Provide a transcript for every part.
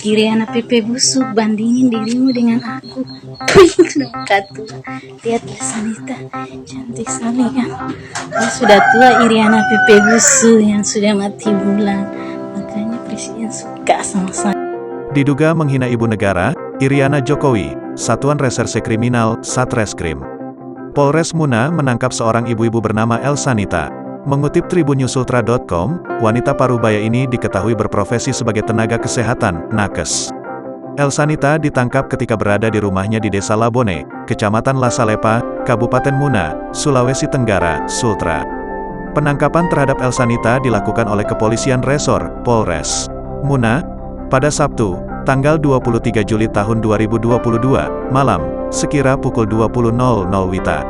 Iriana Pepe busuk, bandingin dirimu dengan aku. Sudah tua. Lihat Elsanita, cantik sekali kan. Oh, sudah tua Iriana Pepe busuk yang sudah mati bulan. Makanya presiden suka sama saya. Diduga menghina ibu negara, Iriana Jokowi, Satuan Reserse Kriminal, Satreskrim Polres Muna menangkap seorang ibu-ibu bernama Elsanita. Mengutip tribunnyusultra.com, wanita parubaya ini diketahui berprofesi sebagai tenaga kesehatan, nakes. Elsanita ditangkap ketika berada di rumahnya di Desa Labone, Kecamatan Lasalepa, Kabupaten Muna, Sulawesi Tenggara, Sultra. Penangkapan terhadap Elsanita dilakukan oleh Kepolisian Resor, Polres Muna, pada Sabtu, tanggal 23 Juli tahun 2022, malam, sekira pukul 20.00 WITA.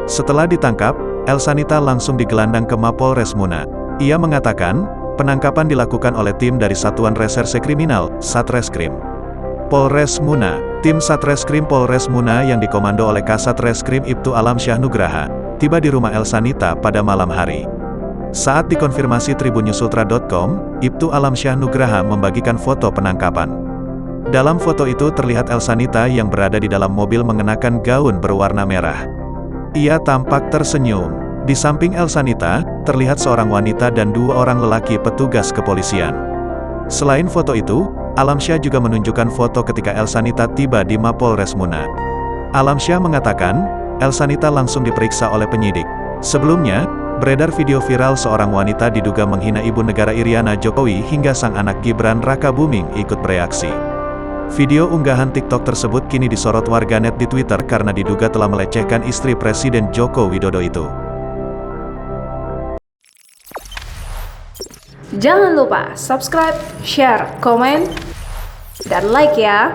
Setelah ditangkap, Elsanita langsung digelandang ke Mapolres Muna. Ia mengatakan, penangkapan dilakukan oleh tim dari Satuan Reserse Kriminal, Satreskrim Polres Muna. Tim Satreskrim Polres Muna yang dikomando oleh Kasat Reskrim Ibtu Alamsyah Nugraha, tiba di rumah Elsanita pada malam hari. Saat dikonfirmasi tribunnyusultra.com, Ibtu Alamsyah Nugraha membagikan foto penangkapan. Dalam foto itu terlihat Elsanita yang berada di dalam mobil mengenakan gaun berwarna merah. Ia tampak tersenyum. Di samping Elsanita, terlihat seorang wanita dan dua orang lelaki petugas kepolisian. Selain foto itu, Alamsyah juga menunjukkan foto ketika Elsanita tiba di Mapolres Muna. Alamsyah mengatakan, Elsanita langsung diperiksa oleh penyidik. Sebelumnya, beredar video viral seorang wanita diduga menghina ibu negara Iriana Jokowi hingga sang anak Gibran Rakabuming ikut bereaksi. Video unggahan TikTok tersebut kini disorot warganet di Twitter karena diduga telah melecehkan istri Presiden Joko Widodo itu. Jangan lupa subscribe, share, komen, dan like ya!